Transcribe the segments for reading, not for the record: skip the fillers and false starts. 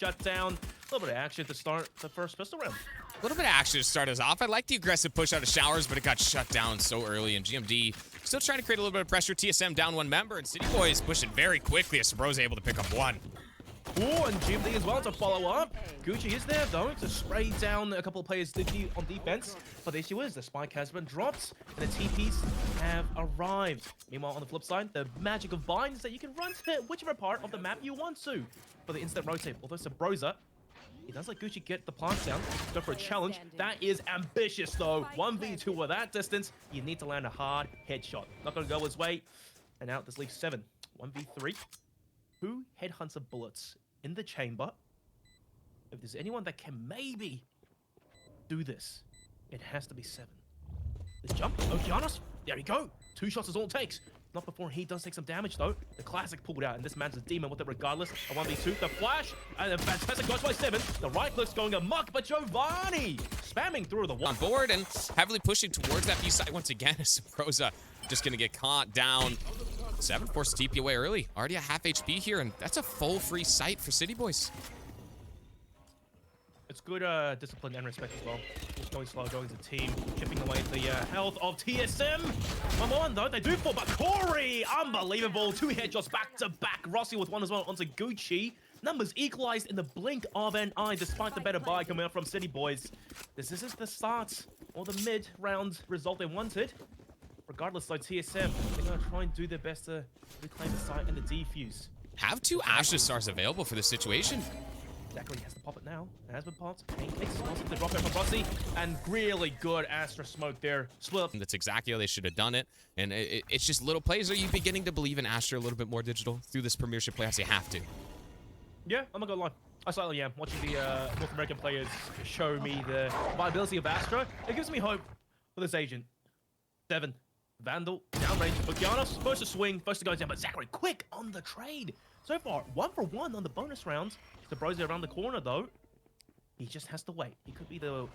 shut down. A little bit of action to start the first pistol round. A little bit of action to start us off. I like the aggressive push out of showers, but it got shut down so early. And GMD still trying to create a little bit of pressure. TSM down one member, and City Boys pushing very quickly as Subroza able to pick up one. Oh, and GMD as well to follow up. Gucci is there though to spray down a couple of players on defense. But the issue is the spike has been dropped and the TPs have arrived. Meanwhile, on the flip side, the magic of binds is that you can run to whichever part of the map you want to for the instant rotate. Although Subroza, he does let Gucci get the plants down, go for a challenge. That is ambitious though. 1v2 at that distance, you need to land a hard headshot. Not gonna go his way. And now this leaves 7. 1v3. 2 headhunter bullets in the chamber. If there's anyone that can maybe do this, it has to be 7. This jump, Okeanos, there you go. 2 shots is all it takes. Not before he does take some damage though. The classic pulled out, and this man's a demon with it regardless. A 1v2, the flash, and then fantastic goes by 7. The right click's going amok, but Giovanni spamming through the wall. On board and heavily pushing towards that B side once again as Subroza just gonna get caught down. 7 forced TP away early. Already a half HP here, and that's a full free sight for City Boys. It's good discipline and respect as well. Just going slow, going to team, chipping away the health of TSM. 1-1 though, they do fall, but Curey, unbelievable. 2 headshots back to back. Rossy with one as well onto Gucci. Numbers equalized in the blink of an eye, despite the better buy coming out from City Boys. This is the start or the mid-round result they wanted. Regardless though, TSM, they're going to try and do their best to reclaim the site and the defuse. Have 2 Astra Stars available for this situation. Exactly, he has to pop it now. It has been popped. Pancakes also the drop it from Rossy, and really good Astra smoke there. Split. That's exactly how they should have done it. And it's just little plays. Are you beginning to believe in Astra a little bit more digital through this Premiership playoffs? You have to. Yeah, I'm not gonna lie. I slightly am. Watching the North American players show me the viability of Astra, it gives me hope for this agent. 7. Vandal, downrange, Okeanos, first to swing, first to go down, but Zachary quick on the trade. So far, 1 for 1 on the bonus rounds. Subroza around the corner though. He just has to wait. He could be the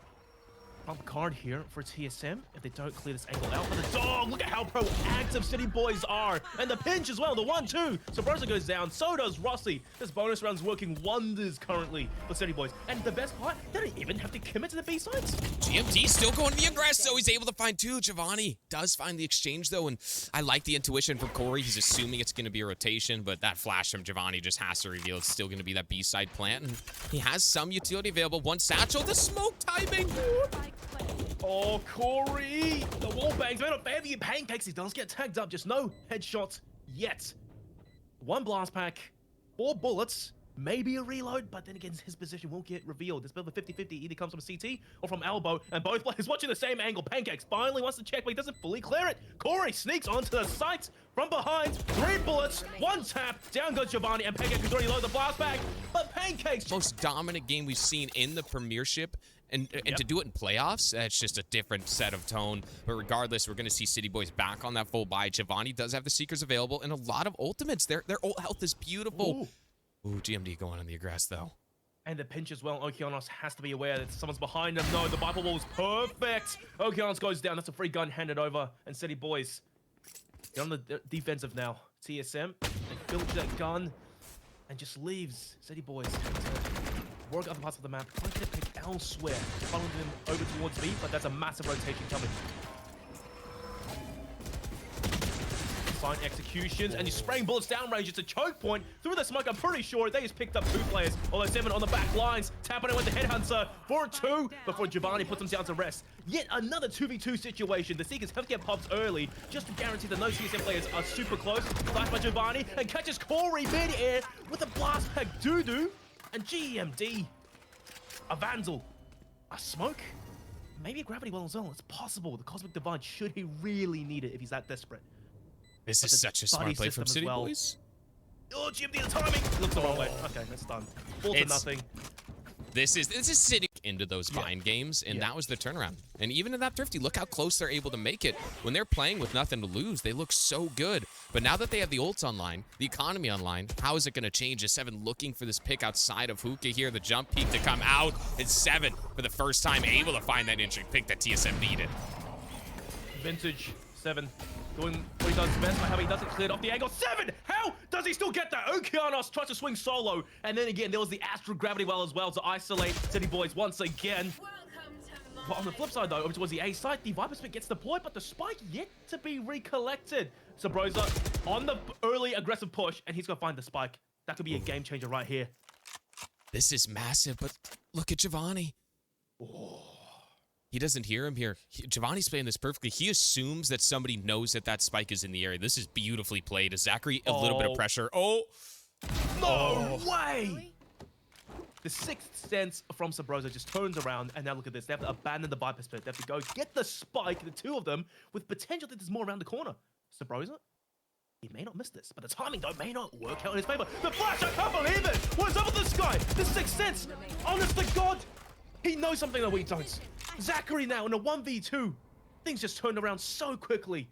trump card here for TSM if they don't clear this angle out. But the dog, look at how proactive City Boys are. And the pinch as well, the 1-2. Subroza goes down, so does Rossy. This bonus round's working wonders currently for City Boys. And the best part, they don't even have to commit to the B sides. GMT still going to the aggress, so he's able to find 2. Giovanni does find the exchange though, and I like the intuition from Curey. He's assuming it's going to be a rotation, but that flash from Giovanni just has to reveal it's still going to be that B side plant, and he has some utility available. 1 satchel, the smoke timing. Oh, Curey! The wall bangs, man, not fair for you pancakes. He does get tagged up, just no headshots yet. 1 blast pack, 4 bullets, maybe a reload, but then again, his position won't get revealed. This bit of a 50-50 either comes from CT or from elbow, and both players watching the same angle. Pancakes finally wants to check, but he doesn't fully clear it. Curey sneaks onto the site from behind, 3 bullets, 1 tap, down goes Giovanni, and Pancakes has already loaded the blast pack, but Pancakes... Most dominant game we've seen in the Premiership. And to do it in playoffs, that's just a different set of tone. But regardless, we're going to see City Boys back on that full buy. Giovanni does have the Seekers available and a lot of ultimates. Their ult health is beautiful. Ooh, GMD going on the aggress, though. And the pinch as well. Okeanos has to be aware that someone's behind him. No, the Bible wall is perfect. Okeanos goes down. That's a free gun handed over. And City Boys, they're on the defensive now. TSM, they filch that gun and just leaves City Boys to work other parts of the map, trying to get picked elsewhere, following them over towards B, but that's a massive rotation coming. Fine executions, and he's spraying bullets downrange. It's a choke point through the smoke. I'm pretty sure they just picked up 2 players, although 7 on the back lines, tapping it with the headhunter for 2 before Giovanni puts him down to rest. Yet another 2v2 situation. The Seekers have to get popped early just to guarantee that no TSM players are super close. Flash by Giovanni and catches Curey mid-air with a blast pack doo-doo. And GMD, a Vandal, a smoke, maybe a gravity well as well. It's possible. The Cosmic Divine, should he really need it if he's that desperate. This is such a smart play from City Boys. Oh, GMD, the timing! Looks the wrong way. Okay, that's done. 4 to nothing. This is City into those bind games, and that was the turnaround. And even in that Thrifty, look how close they're able to make it. When they're playing with nothing to lose, they look so good. But now that they have the ults online, the economy online, how is it going to change? Is 7 looking for this pick outside of Hookah here, the jump peak to come out, and 7 for the first time able to find that injury pick that TSM needed. Vintage 7 doing what he does best, but how he doesn't clear it off the angle. Seven! How does he still get that? Okeanos tries to swing solo. And then again, there was the astral gravity well as well to isolate City Boys once again. But on the flip side, though, over towards the A side, the Viper Spit gets deployed, but the spike yet to be recollected. Subroza on the early aggressive push, and he's going to find the spike. That could be a game changer right here. This is massive, but look at Giovanni. Oh. He doesn't hear him here. Giovanni's playing this perfectly. He assumes that somebody knows that that spike is in the area. This is beautifully played. Zachary, a little bit of pressure. Oh! No way! The sixth sense from Subroza just turns around, and now look at this. They have to abandon the Viper Spit. They have to go get the spike, the two of them, with potential that there's more around the corner. Subroza, he may not miss this, but the timing, though, may not work out in his favor. The flash, I can't believe it! What is up with this guy? The sixth sense! Honest to God! He knows something that we don't. Zachary now in a 1v2. Things just turned around so quickly.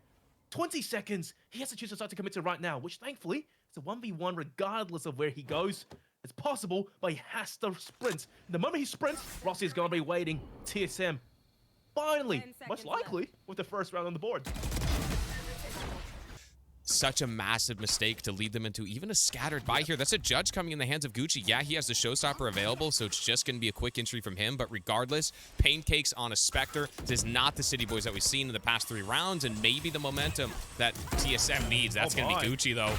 20 seconds. He has to choose a side to commit to right now, which thankfully is a 1v1 regardless of where he goes. It's possible, but he has to sprint. The moment he sprints, Rossy is going to be waiting. TSM, finally, most likely, with the first round on the board. Such a massive mistake to lead them into even a scattered buy here. That's a judge coming in the hands of Gucci. Yeah, he has the showstopper available, so it's just going to be a quick entry from him. But regardless, Pancakes on a Spectre. This is not the City Boys that we've seen in the past 3 rounds, and maybe the momentum that TSM needs. That's going to be Gucci, though.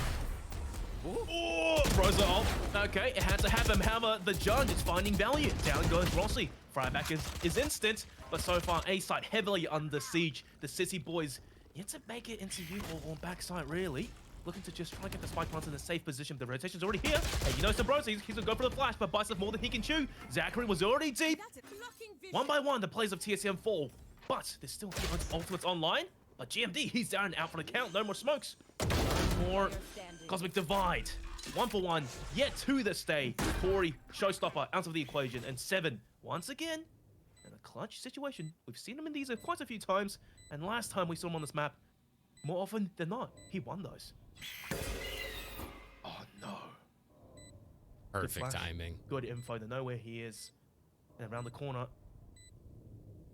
Oh, Rosa off. Okay, it had to have him. However, the judge is finding value. Down goes Rossy. Fryback is instant, but so far A side heavily under siege. The City Boys yet to make it into you on backside, really. Looking to just try to get the spike runs in a safe position. The rotation's already here. And you know Subroza, he's going to go for the flash, but bites off more than he can chew. Zachary was already deep. One by one, the players of TSM fall. But there's still ultimates online. But GMD, he's down and out for the count. No more smokes. No more Cosmic Divide. 1 for 1. Yet to this day. Corey, showstopper, out of the equation. And Seven, once again, in a clutch situation. We've seen him in these quite a few times. And last time we saw him on this map, more often than not, he won those. Oh, no. Perfect timing. Good info to know where he is. And around the corner,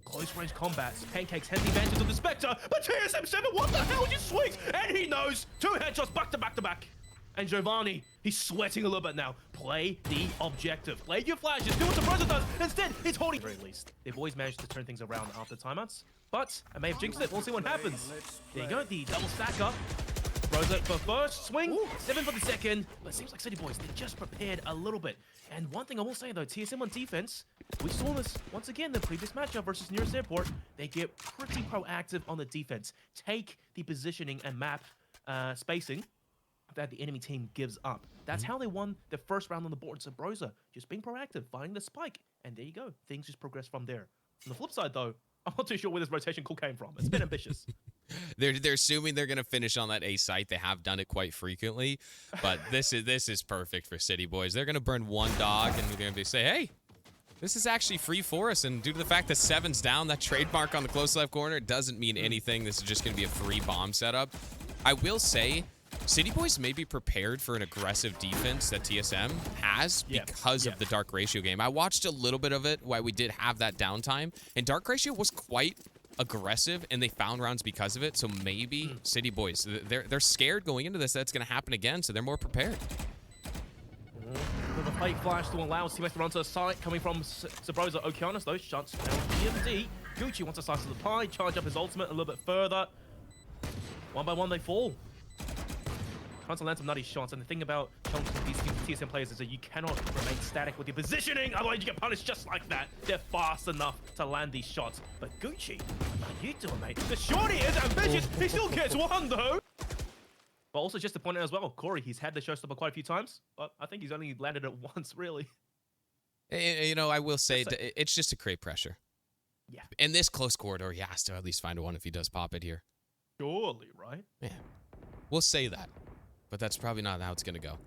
close range combats. Pancakes has the advantage of the Spectre, but TSM Seven, what the hell just swings? And he knows. 2 headshots back to back to back. And Giovanni, he's sweating a little bit now. Play the objective. Play your flashes. Do what the Subroza does. Instead, he's holding. At the very least, they've always managed to turn things around after timeouts. But I may have jinxed it. We'll see what happens. There you go. The double stack up. Rosa for first swing. 7 for the second. But it seems like City Boys, they just prepared a little bit. And one thing I will say, though, TSM on defense, we saw this once again in the previous matchup versus Nearest Airport. They get pretty proactive on the defense. Take the positioning and map spacing that the enemy team gives up. That's how they won the first round on the board. Subroza just being proactive, finding the spike, and there you go. Things just progress from there. On the flip side, though, I'm not too sure where this rotation call came from. It's been ambitious. They're assuming they're going to finish on that A site. They have done it quite frequently, but this is perfect for City Boys. They're going to burn 1 dog, and they're going to say, hey, this is actually free for us. And due to the fact that Seven's down, that trademark on the close left corner doesn't mean anything. This is just going to be a free bomb setup. I will say, City Boys may be prepared for an aggressive defense that TSM has because of the Dark Ratio game. I watched a little bit of it while we did have that downtime, and Dark Ratio was quite aggressive, and they found rounds because of it. So maybe City Boys, they're scared going into this that's going to happen again, so they're more prepared. With a fake flash to allow teammates to run to the side, coming from Subroza. Okeanos, though, shuts down GMD. Gucci wants to slice of the pie, charge up his ultimate a little bit further. 1 by 1, they fall. Trying to land some nutty shots, and the thing about these TSM players is that you cannot remain static with your positioning, otherwise you get punished just like that. They're fast enough to land these shots. But Gucci, how you doing, mate? The shorty is ambitious. He still gets 1, though. But also just to point out as well, Corey, he's had the showstopper quite a few times, but I think he's only landed it once, really. You know, I will say it's just to create pressure. Yeah. In this close corridor, he has to at least find 1 if he does pop it here. Surely, right? Yeah. We'll say that. But that's probably not how it's going to go.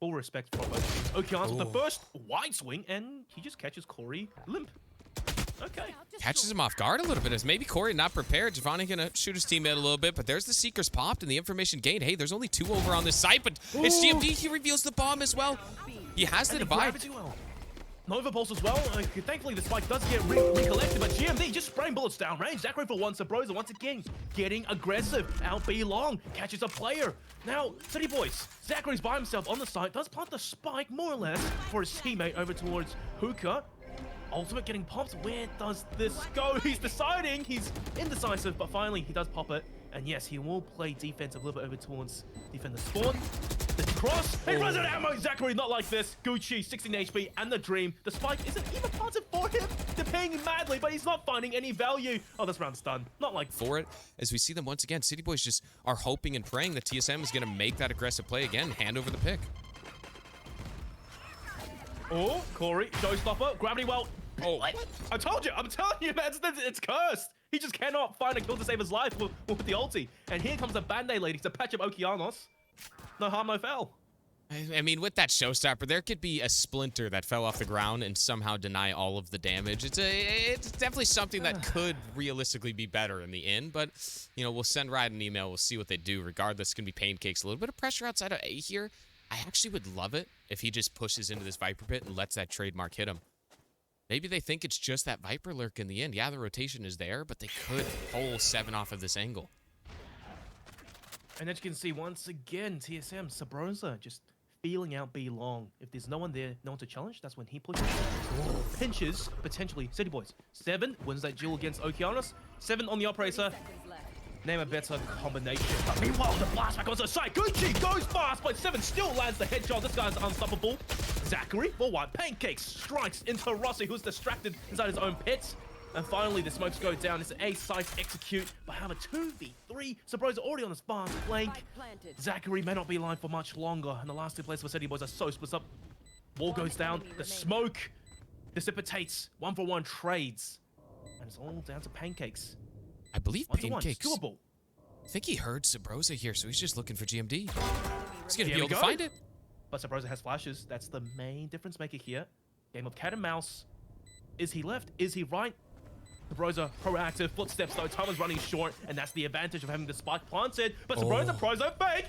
Full respect for both teams. Okeanos with the first wide swing, and he just catches Corey limp. Okay. Catches him off guard a little bit as maybe Corey not prepared. Giovanni going to shoot his teammate a little bit, but there's the Seekers popped and the information gained. Hey, there's only 2 over on this site, but it's GMD. He reveals the bomb as well. He has the divide. Nova Pulse as well. Thankfully, the spike does get recollected, but GMD just spraying bullets down range. Zachary for one. Subroza once again getting aggressive. Out B long. Catches a player. Now, City Boys. Zachary's by himself on the site. Does plant the spike, more or less, for his teammate over towards Hookah. Ultimate getting popped. Where does this go? He's deciding. He's indecisive, but finally, he does pop it. And yes, he will play defensive a little bit over towards defender spawn. The cross, he runs out of ammo. Zachary, not like this. Gucci, 16 HP, and the dream. The spike isn't even planted for him. They're paying him madly, but he's not finding any value. Oh, this round's done. Not like for it. As we see them once again, City Boys just are hoping and praying that TSM is going to make that aggressive play again, hand over the pick. Oh, Corey, showstopper, gravity well. Oh, I'm telling you, man, it's cursed. He just cannot find a kill to save his life with the ulti. And here comes the Band-Aid lady to patch up Okeanos. No harm, no foul. I mean, with that showstopper, there could be a splinter that fell off the ground and somehow deny all of the damage. It's definitely something that could realistically be better in the end, but, you know, we'll send Riot an email. We'll see what they do. Regardless, it's going to be pancakes. A little bit of pressure outside of A here. I actually would love it if he just pushes into this Viper pit and lets that trademark hit him. Maybe they think it's just that Viper lurk in the end. Yeah, the rotation is there, but they could pull 7 off of this angle. And as you can see, once again, TSM Subroza just feeling out B long. If there's no one there, no one to challenge, that's when he pushes. Pinches, potentially, City Boys. 7 wins that duel against Okeanos. 7 on the operator. Name a better combination. But meanwhile, the blast back onto the side. Gucci goes fast, but 7 still lands the headshot. This guy's unstoppable. Zachary, for one, pancakes, strikes into Rossy, who's distracted inside his own pit. And finally, the smokes go down. It's a site execute, but have a 2v3. Subroza already on his fast flank. Zachary may not be alive for much longer. And the last 2 players for City Boys are so split up. Wall goes down. The smoke dissipates. 1-for-1 trades. And it's all down to pancakes. I believe pancakes. Doable. I think he heard Subroza here, so he's just looking for GMD. He's going to be able to find it. But Subroza has flashes. That's the main difference maker here. Game of cat and mouse. Is he left? Is he right? Subroza proactive. Footsteps though. Time is running short. And that's the advantage of having the spike planted. But Subroza Prozo fake.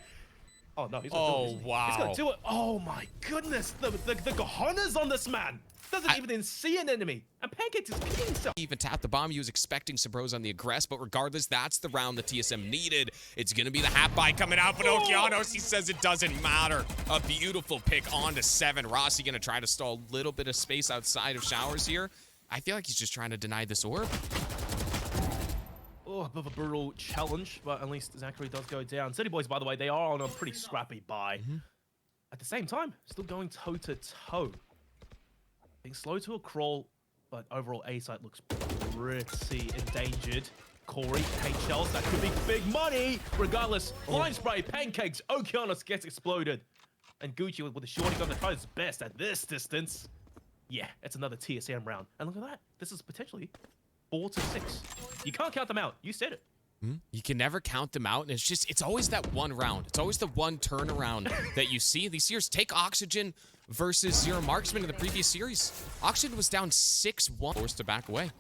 Oh no, he's gonna do it. Wow. He's gonna do it. Oh my goodness. The cojones on this man. Doesn't even see an enemy. And Pancakes is killing himself. Even tapped the bomb. He was expecting Subroza on the aggress, but regardless, that's the round the TSM needed. It's going to be the hat buy coming out, but Okeanos, he says it doesn't matter. A beautiful pick on to 7. Rossy going to try to stall a little bit of space outside of showers here. I feel like he's just trying to deny this orb. Oh, a bit of a brutal challenge, but at least Zachary does go down. City Boys, by the way, they are on a pretty scrappy buy. At the same time, still going toe-to-toe. Being slow to a crawl, but overall A site looks pretty endangered. Corey, H-shells, that could be big money. Regardless, blind spray, pancakes, Okeanos gets exploded. And Gucci with a shorty gun to try his best at this distance. Yeah, it's another TSM round. And look at that. This is potentially 4-6. You can't count them out. You said it. You can never count them out, and it's always that one round. It's always the one turnaround that you see. These years, take Oxygen versus Zero Marksman in the previous series. Oxygen was down 6-1, forced to back away.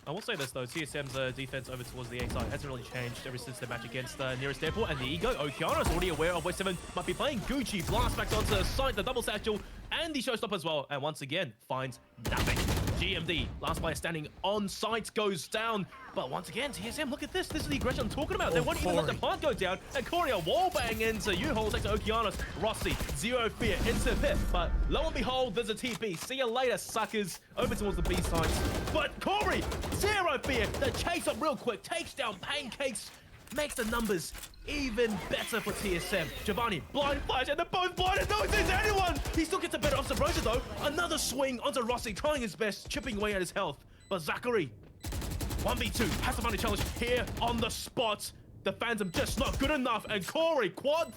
I will say this though, TSM's defense over towards the A side hasn't really changed ever since the match against Nearest Airport and the Ego. Okeanos already aware of where 7 might be playing. Gucci blast back onto the site, the double satchel, and the showstopper as well. And once again, finds nothing. GMD, last player standing on site, goes down. But once again, TSM, look at this. This is the aggression I'm talking about. They won't even let the plant go down. And Corey, a wall bang into U-Hole, takes Okeanos. Rossy, zero fear, into pit. But lo and behold, there's a TP. See you later, suckers. Over towards the B side. But Corey, zero fear. The chase up real quick, takes down Pancakes. Makes the numbers even better for TSM. Giovanni, blind flash, and they're both blinded. No, there's anyone. He still gets a better off Subroza though. Another swing onto Rossy, trying his best, chipping away at his health. But Zachary, 1v2, has to find a challenge here on the spot. The Phantom just not good enough. And Corey, quad.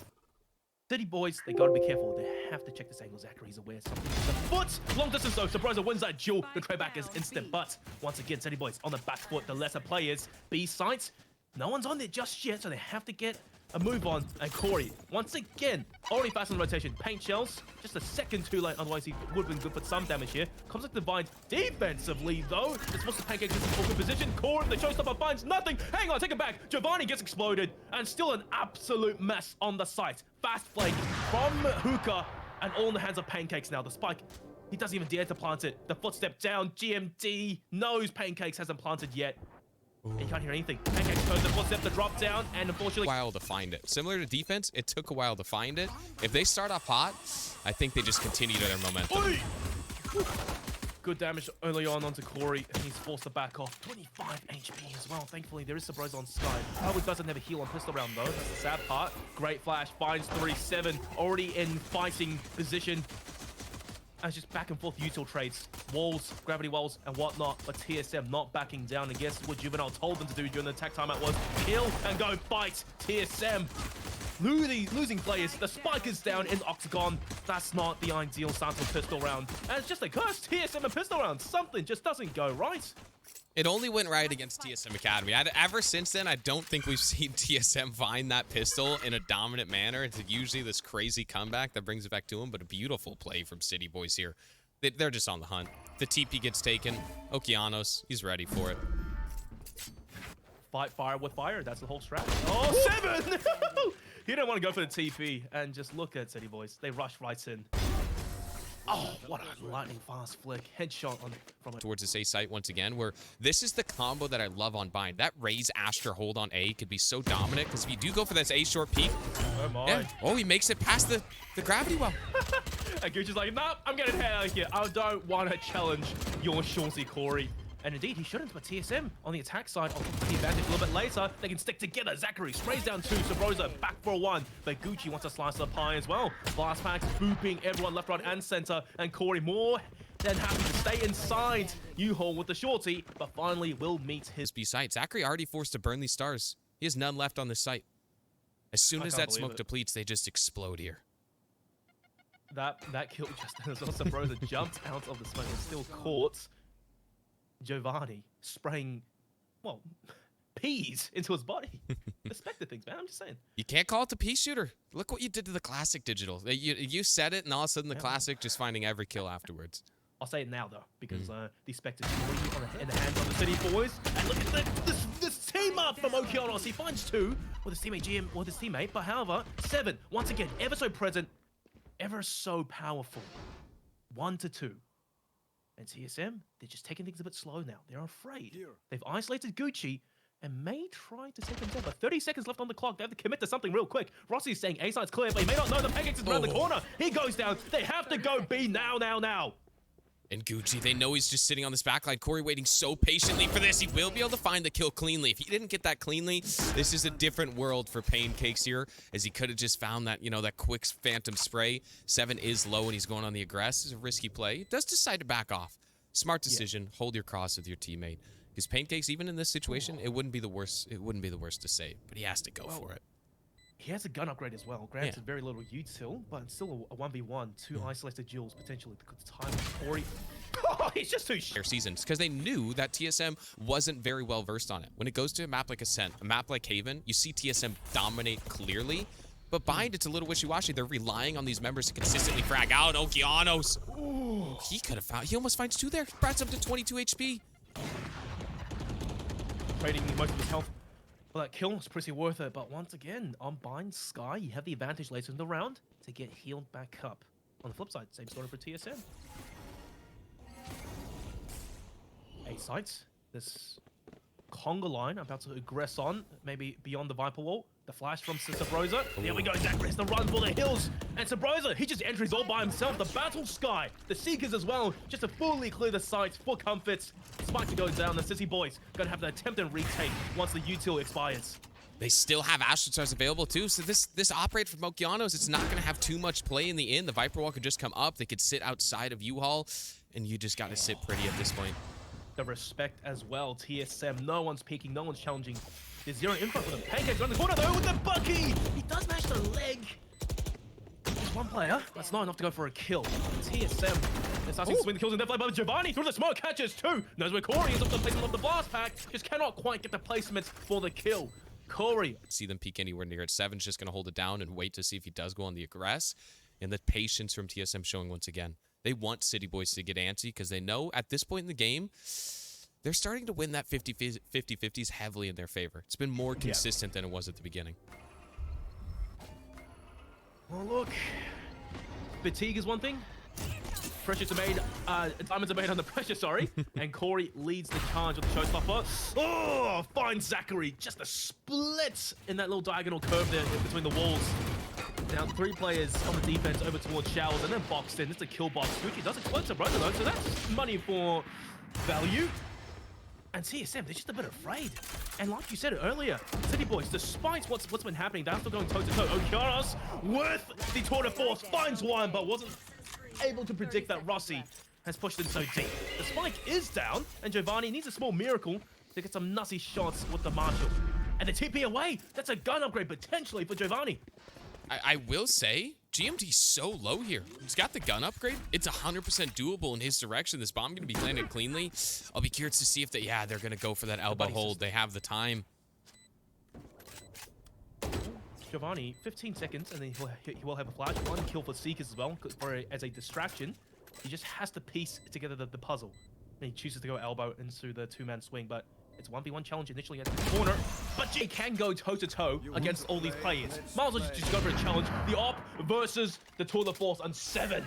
City Boys, they gotta be careful. They have to check this angle. Zachary's aware something. The foot, long distance though. Subroza wins that duel. The trade back is instant. But once again, City Boys on the back foot. The lesser players. B sites. No one's on there just yet, so they have to get a move on. And Corey, once again, already fast on the rotation. Paint shells, just a second too late, otherwise he would have been good for some damage here. Comes like Divine defensively, though. It's supposed to Pancake in a good position. Corey, the showstopper, finds nothing. Hang on, take it back. Giovanni gets exploded, and still an absolute mess on the site. Fast flake from Hookah, and all in the hands of Pancakes now. The spike He doesn't even dare to plant it. The footstep down. GMD knows Pancakes hasn't planted yet. And you can't hear anything. Pancakes turns the footstep to drop down, and unfortunately... A while to find it. Similar to defense, it took a while to find it. If they start off hot, I think they just continue to their momentum. Good damage early on onto Corey, and he's forced to back off. 25 HP as well. Thankfully, there is Subroza on Sky. Probably doesn't have a heal on pistol round, though. That's the sad part. Great flash. Finds 3-7. Already in fighting position. And it's just back and forth util trades. Walls, gravity walls, and whatnot. But TSM not backing down. And guess what Juvenile told them to do during the attack timeout was kill and go fight. TSM losing players. The spike is down in Octagon. That's not the ideal start to pistol round. And it's just a curse. TSM and pistol round. Something just doesn't go right. It only went right against TSM Academy. Ever since then, I don't think we've seen TSM find that pistol in a dominant manner. It's usually this crazy comeback that brings it back to him, but a beautiful play from City Boys here. They're just on the hunt. The TP gets taken. Okeanos, he's ready for it. Fight fire with fire. That's the whole strat. Oh, 7! He didn't want to go for the TP. And just look at City Boys. They rush right in. Oh, what a lightning fast flick. Headshot from it. Towards this A site once again, where this is the combo that I love on Bind. That Raze Astra hold on A could be so dominant, because if you do go for this A short peek, oh my. Yeah, oh, he makes it past the gravity well. And Gucci's like, nope, I'm getting the hell out of here. I don't want to challenge your shorty Corey. And indeed, he shouldn't, but TSM on the attack side, I'll take the advantage a little bit later. They can stick together. Zachary sprays down 2, Subroza back for 1. But Gucci wants to slice the pie as well. Blast packs, booping everyone left, right, and center. And Corey more than happy to stay inside U-Haul with the shorty, but finally will meet his B site. Zachary already forced to burn these stars. He has none left on this site. As soon as that smoke depletes, they just explode here. That kill Justin as well. Subroza jumped out of the smoke and still caught Giovanni spraying, well, peas into his body. Expected things, man. I'm just saying. You can't call it the pea shooter. Look what you did to the Classic Digital. You said it, and all of a sudden the Classic just finding every kill afterwards. I'll say it now, though, because the Spectres in the hands of the City Boys. And look at this team up from Okeanos. He finds 2 with his teammate GM or his teammate, but however, 7 once again ever so present, ever so powerful. 1-2. And TSM, they're just taking things a bit slow now. They're afraid. They've isolated Gucci and may try to take him down. But 30 seconds left on the clock. They have to commit to something real quick. Rossy's saying A side's clear, but he may not know the Pancakes is around the corner. He goes down. They have to go B now. And Gucci, they know he's just sitting on this backline. Corey waiting so patiently for this. He will be able to find the kill cleanly. If he didn't get that cleanly, this is a different world for Pancakes here, as he could have just found that, that quick phantom spray. 7 is low and he's going on the aggress. It's a risky play. He does decide to back off. Smart decision. Hold your cross with your teammate. Because Pancakes, even in this situation, it wouldn't be the worst. It wouldn't be the worst to save, but he has to go for it. He has a gun upgrade as well. Granted, very little util, but still a 1v1, 2 isolated duels potentially. The time Corey. Oh, he's just too their seasons, because they knew that TSM wasn't very well versed on it. When it goes to a map like Ascent, a map like Haven, you see TSM dominate clearly. But Bind, it's a little wishy-washy. They're relying on these members to consistently frag out. Okeanos. Ooh, he could have found. He almost finds 2 there. Brats up to 22 HP. Trading most of his health. Well, that kill was pretty worth it. But once again, on Bind Sky, you have the advantage later in the round to get healed back up. On the flip side, same story for TSM. 8 sites. This Conga line about to aggress on, maybe beyond the Viper wall. The flash from Subroza. There we go. Zachary has to run for the hills. And Subroza, he just enters all by himself. The Battle Sky, the Seekers as well, just to fully clear the sites for comforts. Spike to go down. The Sissy Boys gonna have to attempt and retake once the util expires. They still have Astral Stars available too, so this operate from Okeanos, it's not gonna have too much play in the end. The Viper Wall could just come up. They could sit outside of U-Haul, and you just gotta sit pretty at this point. The respect as well. TSM, no one's peeking, no one's challenging. There's 0 info for them. Pancakes on the corner though with the Bucky. He does match the leg. Just 1 player. That's not enough to go for a kill. TSM. They're starting to swing the kills in their play, but Giovanni through the smoke catches 2. Knows where Corey is off the placement of the blast pack. Just cannot quite get the placements for the kill. Corey. See them peek anywhere near it. Seven's just gonna hold it down and wait to see if he does go on the aggress. And the patience from TSM showing once again. They want City Boys to get antsy because they know at this point in the game, they're starting to win that 50-50s heavily in their favor. It's been more consistent than it was at the beginning. Well, look. Fatigue is one thing. Pressures are made, diamonds are made under pressure, sorry. And Corey leads the charge with the showstopper. Oh, finds Zachary. Just a split in that little diagonal curve there between the walls. Now 3 players on the defense over towards Showers and then boxed in. It's a kill box. Gucci doesn't close to Subroza though, so that's money for value. And TSM, they're just a bit afraid. And like you said earlier, City Boys, despite what's been happening, they're still going toe-to-toe. Okeanos with the tour de force finds one, but wasn't able to predict that Rossy has pushed him so deep. The spike is down, and Giovanni needs a small miracle to get some nutty shots with the Marshall. And the TP away, that's a gun upgrade potentially for Giovanni. I will say, GMT's so low here. He's got the gun upgrade. It's 100% doable in his direction. This bomb going to be landed cleanly. I'll be curious to see if they're going to go for that elbow hold. They have the time. Giovanni, 15 seconds, and then he will have a flash. 1 kill for Seekers as well, as a distraction. He just has to piece together the puzzle. And he chooses to go elbow into the 2-man swing, but it's a 1v1 challenge initially at the corner. But he can go toe-to-toe against all these players. Might as well just go for a challenge. The op versus the tour de force on 7.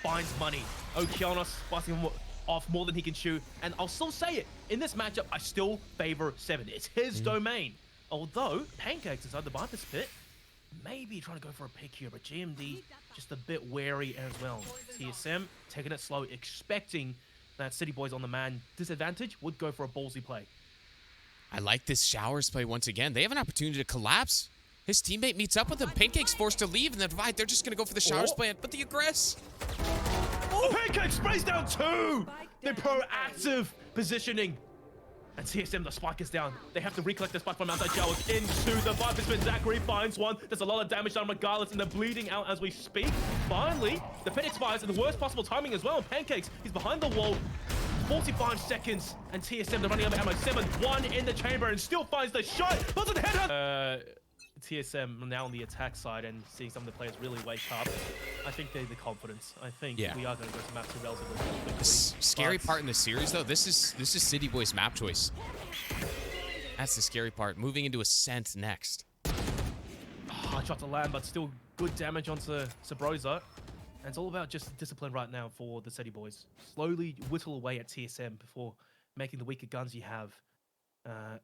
Finds money. Okeanos busting him off more than he can shoot. And I'll still say it, in this matchup, I still favor 7. It's his domain. Although, Pancakes inside the Viper's pit, maybe trying to go for a pick here, but GMD just a bit wary as well. TSM taking it slow, expecting that City Boys on the man disadvantage would go for a ballsy play. I like this Showers play once again. They have an opportunity to collapse. His teammate meets up with him. Pancake's forced to leave, and then Divide, they're just going to go for the Showers play, but the aggress. Oh, Pancake sprays down 2! The proactive positioning. And TSM, the spike is down. They have to recollect the spike from outside Showers into the Viper spin. Zachary finds one. There's a lot of damage done regardless, and they're bleeding out as we speak. Finally, the Phoenix fires in the worst possible timing as well. Pancakes, he's behind the wall. 45 seconds, and TSM, they're running out of ammo. 7-1 in the chamber, and still finds the shot. Doesn't hit her. TSM now on the attack side and seeing some of the players really wake up. I think they're the confidence. I think we are going to go to map 2 relatively quickly. The scary part in the series, though, this is City Boys' map choice. That's the scary part. Moving into Ascent next. Hard shot to land, but still good damage onto Subroza. And it's all about just discipline right now for the City Boys. Slowly whittle away at TSM before making the weaker guns you have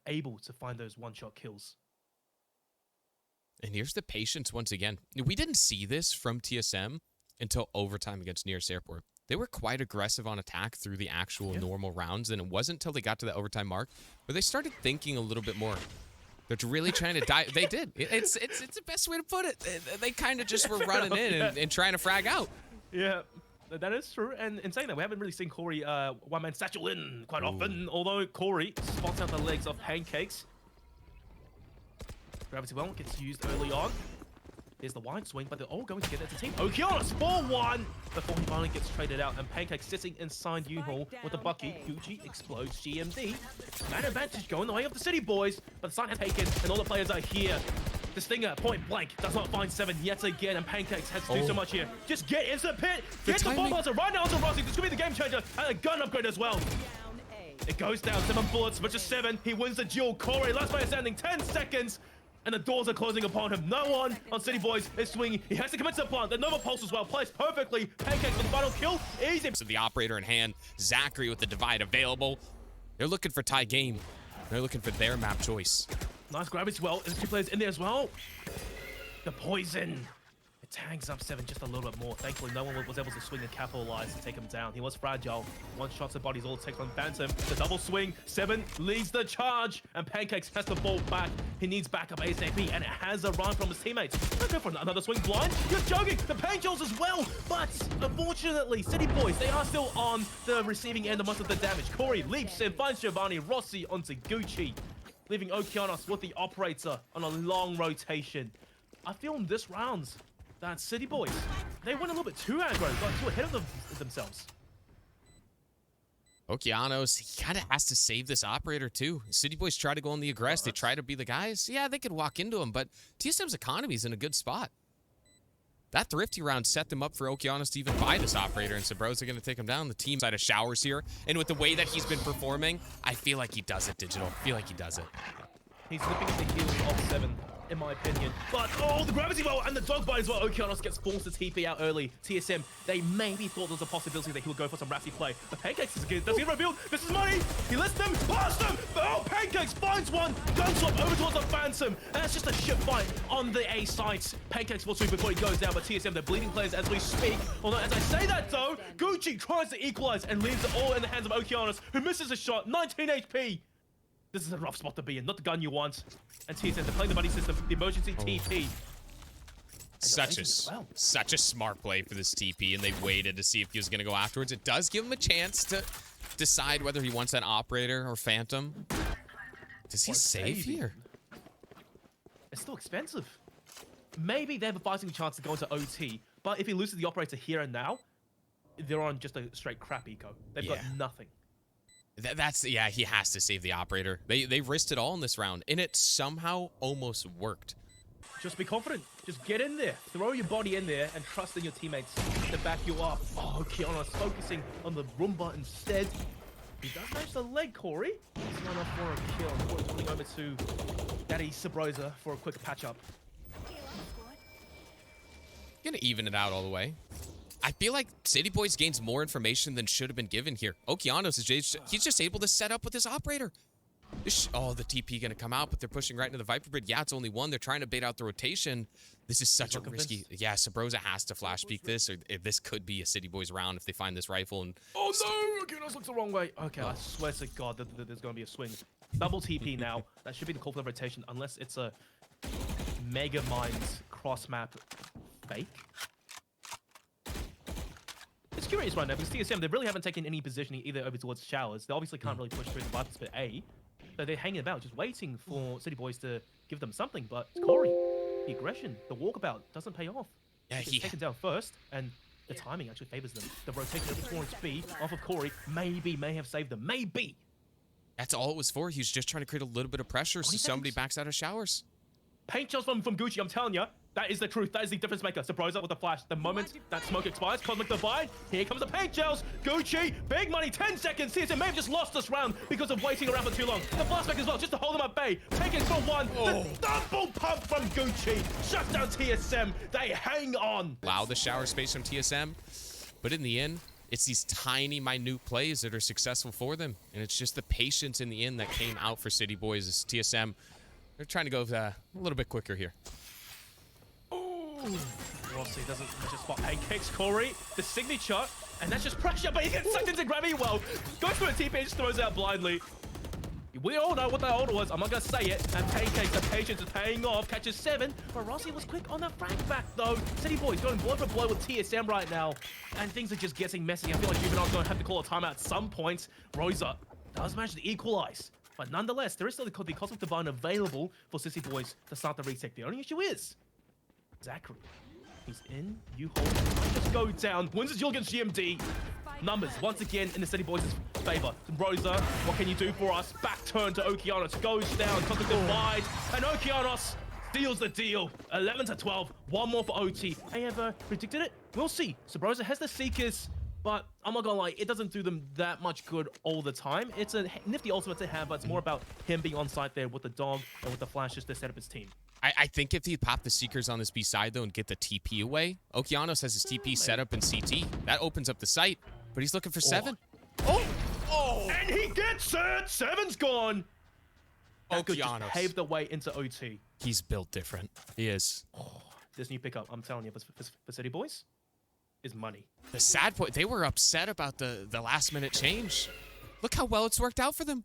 able to find those one-shot kills. And here's the patience once again. We didn't see this from TSM until overtime against Nearest Airport. They were quite aggressive on attack through the actual normal rounds, and it wasn't until they got to the overtime mark where they started thinking a little bit more. They're really trying to die. They did. It's the best way to put it. They kind of just were running in and trying to frag out. Yeah, that is true. And in saying that, we haven't really seen Corey one-man satchel in quite often, although Corey spots out the legs of Pancakes. Gravity well gets used early on. There's the wide swing, but they're all going together as a team. Okeanos 4-1 before he finally gets traded out. And Pancake sitting inside U-Haul with the Bucky. Gucci explodes GMD. Man advantage going the way of the City Boys, but the sign has taken and all the players are here. The Stinger, point blank, does not find 7 yet again, and Pancakes has to do so much here. Just get into the pit, get the bomb buster right now onto Rossy. This could be the game changer, and a gun upgrade as well. It goes down, 7 bullets, but just 7. He wins the duel. Corey, last player standing, 10 seconds. And the doors are closing upon him. No one on City Boys is swinging. He has to commit to the plant. The Nova Pulse as well. Placed perfectly. Pancakes for the final kill. Easy. So the operator in hand. Zachary with the Divide available. They're looking for tie game. They're looking for their map choice. Nice grab as well. There's 2 players in there as well. The poison. It tags up 7 just a little bit more. Thankfully, no one was able to swing and capitalize to take him down. He was fragile. 1 shot to bodies all it takes on Phantom. The double swing. 7 leads the charge. And Pancakes has to fall back. He needs backup ASAP. And it has arrived from his teammates. Don't go for another swing blind. You're joking. The Painkills as well. But unfortunately, City Boys, they are still on the receiving end of most of the damage. Corey leaps in, finds Giovanni. Rossy onto Gucci. Leaving Okeanos with the operator on a long rotation. I feel in this round that City Boys, they went a little bit too aggro, got too ahead of themselves. Okeanos, he kind of has to save this operator too. City Boys try to go on the aggress. They try to be the guys. Yeah, they could walk into him, but TSM's economy is in a good spot. That thrifty round set them up for Okeanos to even buy this operator, and Subroza going to take him down. The team side of Showers here, and with the way that he's been performing, I feel like he does it, Digital. I feel like he does it. He's nipping at the heels of 7. in my opinion. But, oh, the gravity well and the dog bite as well. Okeanos gets forced to TP out early. TSM, they maybe thought there was a possibility that he would go for some Rassy play. But Pancakes does get revealed. This is money. He lets them blast them. Oh, Pancakes finds one. Gun swap over towards the Phantom. And that's just a shit fight on the A site. Pancakes will sweep before he goes down, but TSM, they're bleeding players as we speak. Although, as I say that though, Gucci tries to equalize and leaves it all in the hands of Okeanos, who misses a shot. 19 HP. This is a rough spot to be in, not the gun you want. And TSM, they're playing the buddy system, the emergency TP. Such a smart play for this TP, and they waited to see if he was going to go afterwards. It does give him a chance to decide whether he wants that operator or Phantom. Does he save here? It's still expensive. Maybe they have a fighting chance to go into OT, but if he loses the operator here and now, they're on just a straight crap eco. They've got nothing. Yeah, he has to save the operator. They risked it all in this round, and it somehow almost worked. Just be confident. Just get in there. Throw your body in there and trust in your teammates to back you up. Oh, Keanu's focusing on the Roomba instead. He does manage the leg, Corey. He's not enough for a kill. Unfortunately, over to Daddy Subroza for a quick patch-up. Gonna even it out all the way. I feel like City Boys gains more information than should have been given here. Okeanos he's just able to set up with his operator. Oh, the TP gonna come out, but they're pushing right into the Viper Grid. Yeah, it's only one. They're trying to bait out the rotation. This is such a risky. Yeah, Subroza has to flash peek this, or this could be a City Boys round if they find this rifle. And oh no, Okeanos looks the wrong way. Okay, I swear to God that there's gonna be a swing. Double TP now. That should be the call for the rotation, unless it's a Mega Minds cross map fake. It's curious right now because TSM, they really haven't taken any positioning either over towards Showers. They obviously can't really push through the Vipers for A. So they're hanging about, just waiting for City Boys to give them something. But it's Corey, the aggression, the walkabout doesn't pay off. Yeah, he's taken down first, and the timing actually favors them. The rotation over towards B off of Corey may have saved them. Maybe. That's all it was for. He was just trying to create a little bit of pressure so somebody backs out of Showers. Paint shots from Gucci, I'm telling you. That is the truth. That is the difference maker. Subroza with the flash. The moment that smoke expires, Cosmic Divide. Here comes the paint gels. Gucci, big money, 10 seconds. TSM may have just lost this round because of waiting around for too long. The flashback as well, just to hold them at bay. Taking for one. The double pump from Gucci. Shuts down TSM. They hang on. Allow the shower space from TSM. But in the end, it's these tiny, minute plays that are successful for them. And it's just the patience in the end that came out for City Boys. As TSM, they're trying to go a little bit quicker here. Rossy doesn't just spot Pancakes. Corey, the signature, and that's just pressure, but he gets sucked into gravity well. Goes for a TP and just throws out blindly. We all know what that order was. I'm not going to say it. And Pancakes, the patience is paying off. Catches 7. But Rossy was quick on that frag back, though. City Boys going blow for blow with TSM right now. And things are just getting messy. I feel like Juvenil's going to have to call a timeout at some point. Rosa does manage to equalize. But nonetheless, there is still the Cosmic Divine available for City Boys to start the retake. The only issue is Zachary. He's in. You hold. Just go down. Wins his duel against GMD. Numbers once again in the City Boys' favor. Rosa, what can you do for us? Back turn to Okeanos. Goes down. Cosmic Divide. And Okeanos steals the deal. 11-12. One more for OT. I have predicted it. We'll see. Subroza has the Seekers, but I'm not gonna lie, it doesn't do them that much good all the time. It's a nifty ultimate to have, but it's more about him being on site there with the dog and with the flash just to set up his team. I think if he popped the Seekers on this B side, though, and get the TP away, Okeanos has his TP set up in CT. That opens up the site, but he's looking for 7. Oh! And he gets it! 7's gone! Okeanos paved the way into OT. He's built different. He is. Oh, this new pickup, I'm telling you, for City Boys, is money. The sad point, they were upset about the last-minute change. Look how well it's worked out for them.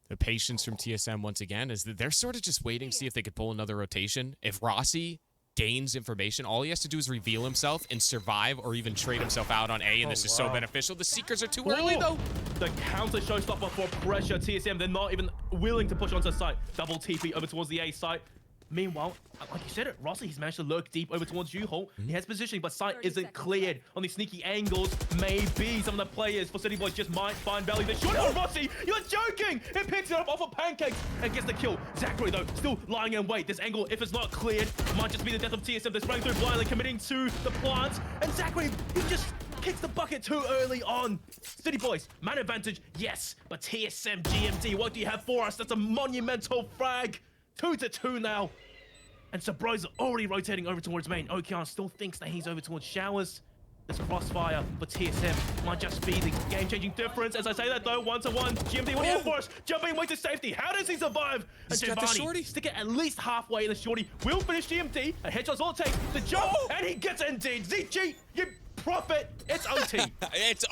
The patience from TSM once again is that they're sort of just waiting to see if they could pull another rotation. If Rossy gains information, all he has to do is reveal himself and survive or even trade himself out on A, and this is so beneficial. The Seekers are too early, though. The counter showstopper for pressure. TSM, they're not even willing to push onto the site. Double TP over towards the A site. Meanwhile, like you said it, Rossy, he's managed to lurk deep over towards U-Hole. He has positioning, but sight isn't cleared. On these sneaky angles, maybe some of the players for City Boys just might find value. They should. Oh, Rossy, you're joking! It picks it up off of Pancakes and gets the kill. Zachary, though, still lying in wait. This angle, if it's not cleared, might just be the death of TSM. They're spraying through blindly, committing to the plants. And Zachary, he just kicks the bucket too early on. City boys, man advantage, yes. But TSM GMD, what do you have for us? That's a monumental frag. 2-2 now. And Subroza already rotating over towards main. Okean still thinks that he's over towards showers. This crossfire for TSM might just be the game-changing difference. As I say that though, 1-1. GMD, what do you have for us? Jumping away to safety. How does he survive? He's And got the Giovanni, shorty. stick it at least halfway, and the shorty will finish GMD. A headshot's all it takes. The jump, and he gets indeed. ZG, you prophet. It's OT. It's